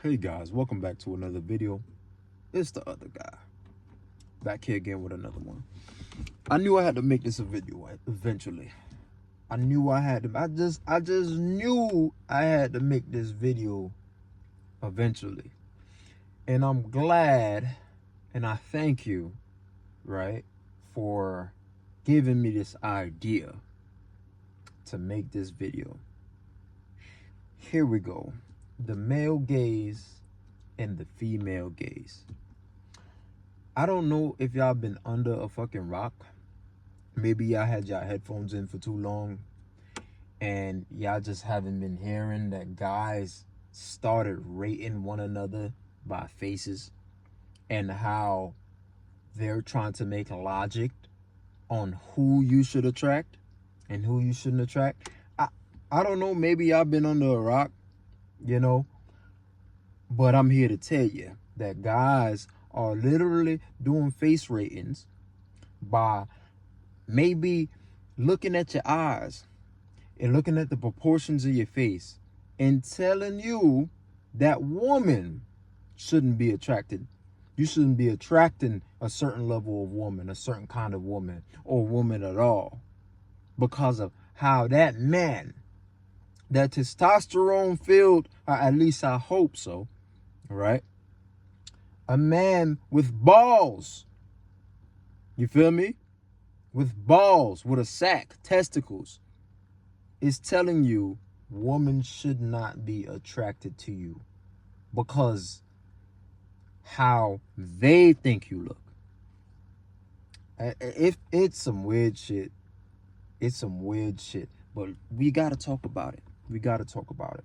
Hey guys, welcome back to another video. It's the other guy. Back here again with another one. I knew I had to make this a video eventually. I knew I had to. I just knew I had to make this video eventually. And I'm glad and I thank you, right, for giving me this idea to make this video. Here we go. The male gaze and the female gaze. I don't know if y'all been under a fucking rock. Maybe y'all had y'all headphones in for too long and y'all just haven't been hearing that guys started rating one another by faces and how they're trying to make logic on who you should attract and who you shouldn't attract. I don't know, maybe y'all been under a rock, you know, but I'm here to tell you that guys are literally doing face ratings by maybe looking at your eyes and looking at the proportions of your face and telling you that woman shouldn't be attracted. You shouldn't be attracting a certain level of woman, a certain kind of woman, or woman at all, because of how that man, that testosterone filled, or at least I hope so, right? A man with balls, you feel me? With balls, with a sack, testicles, is telling you woman should not be attracted to you because how they think you look. If it's some weird shit, it's some weird shit, but we got to talk about it. We got to talk about it.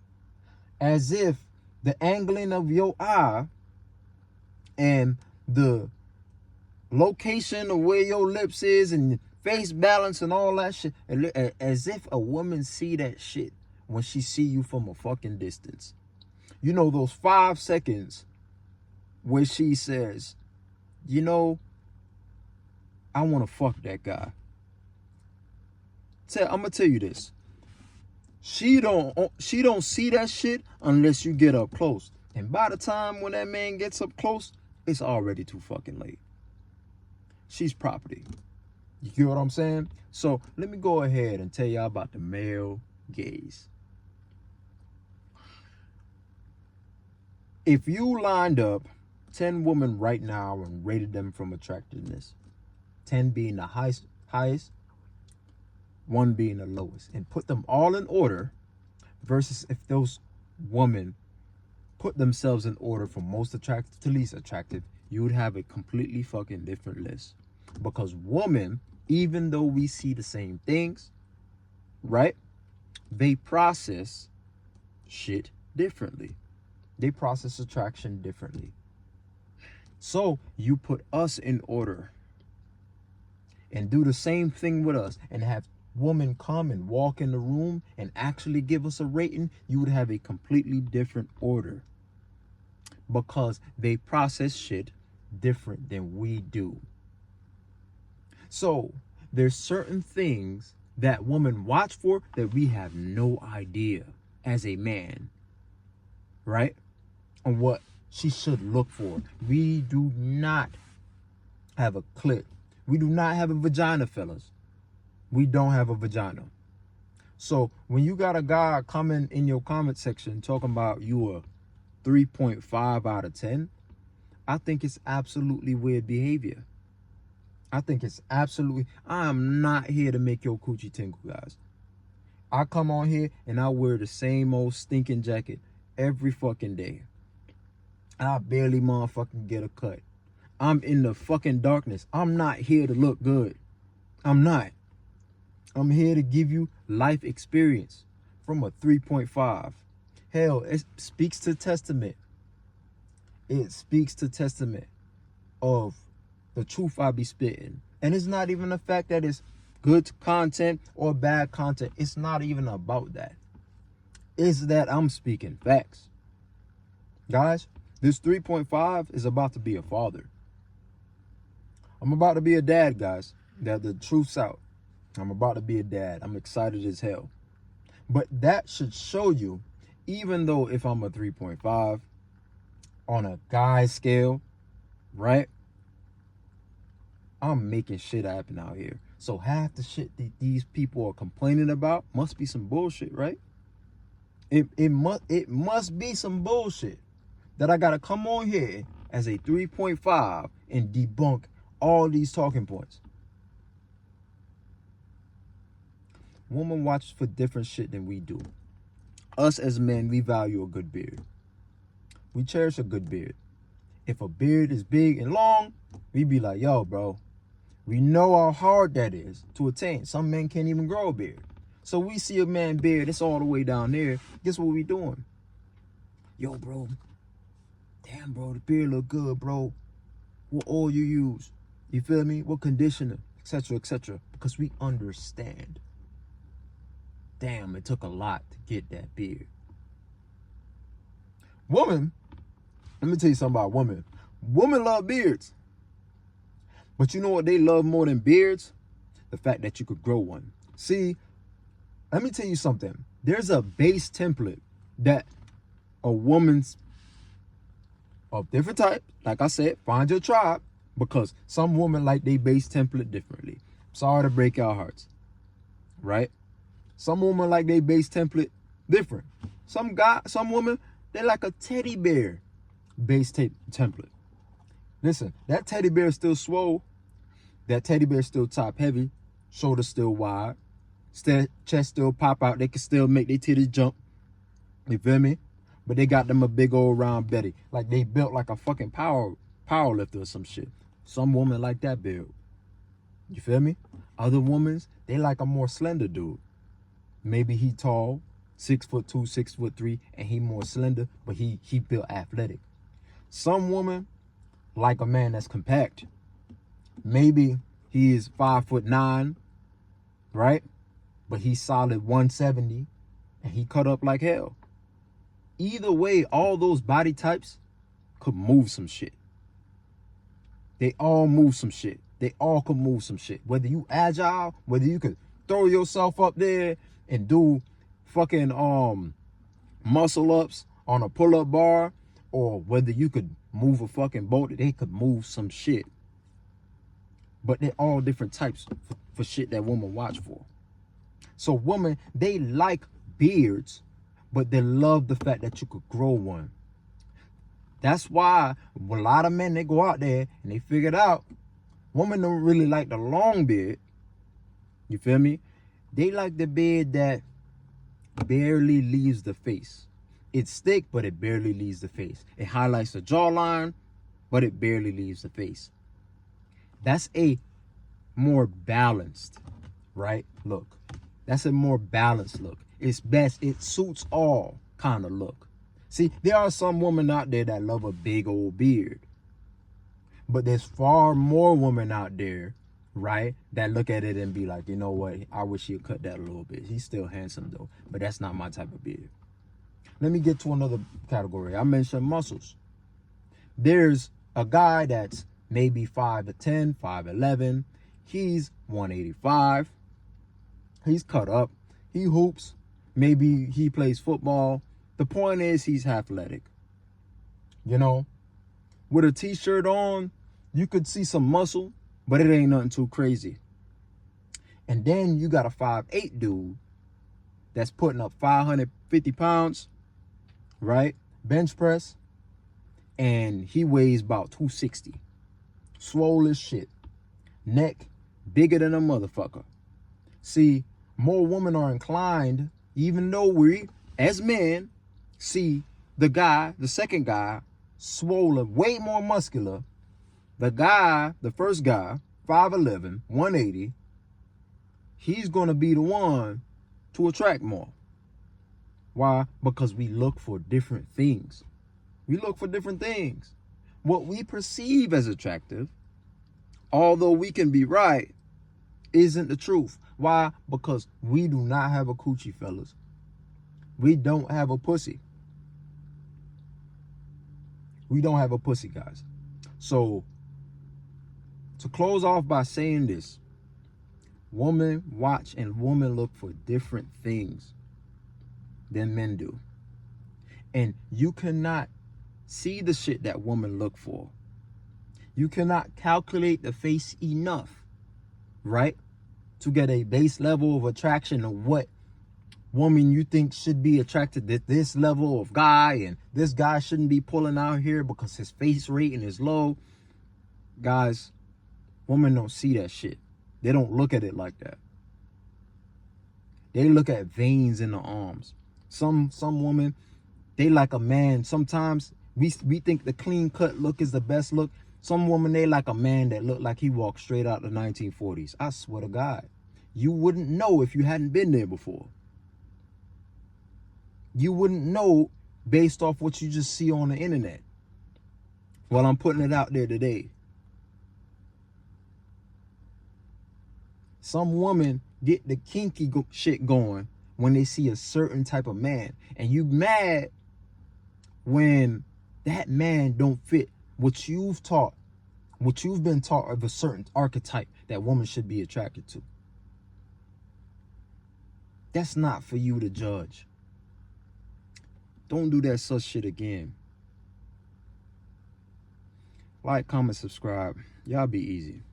As if the angling of your eye and the location of where your lips is and face balance and all that shit, as if a woman see that shit when she see you from a fucking distance. You know, those 5 seconds where she says, you know, I want to fuck that guy. I'm gonna tell you this. She don't see that shit unless you get up close. And by the time when that man gets up close, it's already too fucking late. She's property. You get what I'm saying? So let me go ahead and tell y'all about the male gaze. If you lined up 10 women right now and rated them from attractiveness, 10 being the highest, 1 being the lowest, and put them all in order, versus if those women put themselves in order from most attractive to least attractive, you would have a completely fucking different list. Because women, even though we see the same things, right, they process shit differently. They process attraction differently. So you put us in order and do the same thing with us and have women come and walk in the room and actually give us a rating, you would have a completely different order because they process shit different than we do. So there's certain things that women watch for that we have no idea as a man, right? On what she should look for. We do not have a clit. We do not have a vagina, fellas. We don't have a vagina. So when you got a guy coming in your comment section talking about you a 3.5 out of 10, I think it's absolutely weird behavior. I think it's absolutely, I am not here to make your coochie tingle, guys. I come on here and I wear the same old stinking jacket every fucking day. I barely motherfucking get a cut. I'm in the fucking darkness. I'm not here to look good. I'm not. I'm here to give you life experience from a 3.5. Hell, it speaks to testament. It speaks to testament of the truth I be spitting. And it's not even the fact that it's good content or bad content. It's not even about that. It's that I'm speaking facts. Guys, this 3.5 is about to be a father. I'm about to be a dad, guys. That the truth's out. I'm about to be a dad. I'm excited as hell. But that should show you, even though if I'm a 3.5, on a guy scale, right? I'm making shit happen out here. So half the shit that these people are complaining about must be some bullshit, right? It must be some bullshit that I gotta come on here as a 3.5 and debunk all these talking points. Women watch for different shit than we do. Us as men, we value a good beard. We cherish a good beard. If a beard is big and long, we be like, yo, bro, we know how hard that is to attain. Some men can't even grow a beard. So we see a man beard, it's all the way down there. Guess what we doing? Yo, bro, damn, bro, the beard look good, bro. What oil you use? You feel me? What conditioner? Etc., etc. Because we understand. Damn, it took a lot to get that beard. Woman, let me tell you something about women. Women love beards. But you know what they love more than beards? The fact that you could grow one. See, let me tell you something. There's a base template that a woman's of different type, like I said, find your tribe, because some women like they base template differently. Sorry to break your hearts, right? Some women like they base template different. Some women, they like a teddy bear base template. Listen, that teddy bear is still swole. That teddy bear is still top heavy. Shoulders still wide. Chest still pop out. They can still make their titties jump. You feel me? But they got them a big old round belly. Like they built like a fucking power lifter or some shit. Some women like that build. You feel me? Other women, they like a more slender dude. Maybe he tall, 6'2", 6'3", and he more slender, but he built athletic. Some women like a man that's compact. Maybe he is 5'9", right? But he's solid 170 and he cut up like hell. Either way, all those body types could move some shit. They all move some shit. They all could move some shit. Whether you agile, whether you could throw yourself up there and do fucking muscle ups on a pull-up bar, or whether you could move a fucking boat, they could move some shit. But they're all different types for shit that women watch for. So women, they like beards, but they love the fact that you could grow one. That's why a lot of men, they go out there and they figured out women don't really like the long beard. You feel me? They like the beard that barely leaves the face. It's thick, but it barely leaves the face. It highlights the jawline, but it barely leaves the face. That's a more balanced, right, look. That's a more balanced look. It's best, it suits all kind of look. See, there are some women out there that love a big old beard. But there's far more women out there, right, that look at it and be like, you know what, I wish he'd cut that a little bit. He's still handsome though, but that's not my type of beard. Let me get to another category. I mentioned muscles. There's a guy that's maybe 5'10", 5'11". He's 185. He's cut up. He hoops. Maybe he plays football. The point is he's athletic. You know, with a t-shirt on, you could see some muscle, but it ain't nothing too crazy. And then you got a 5'8" dude that's putting up 550 pounds, right? Bench press. And he weighs about 260. Swole as shit. Neck bigger than a motherfucker. See, more women are inclined, even though we, as men, see the second guy, swollen, way more muscular. The first guy, 5'11", 180, he's going to be the one to attract more. Why? Because we look for different things. We look for different things. What we perceive as attractive, although we can be right, isn't the truth. Why? Because we do not have a coochie, fellas. We don't have a pussy. We don't have a pussy, guys. So, to close off by saying this, women watch and women look for different things than men do. And you cannot see the shit that women look for. You cannot calculate the face enough, right, to get a base level of attraction of what woman you think should be attracted to this level of guy, and this guy shouldn't be pulling out here because his face rating is low. Guys, women don't see that shit. They don't look at it like that. They look at veins in the arms. Some women, they like a man. Sometimes we think the clean cut look is the best look. Some women, they like a man that look like he walked straight out the 1940s. I swear to God, you wouldn't know if you hadn't been there before. You wouldn't know based off what you just see on the internet. Well, I'm putting it out there today. Some women get the kinky shit going when they see a certain type of man. And you mad when that man don't fit what you've taught, what you've been taught of a certain archetype that women should be attracted to. That's not for you to judge. Don't do that such shit again. Like, comment, subscribe. Y'all be easy.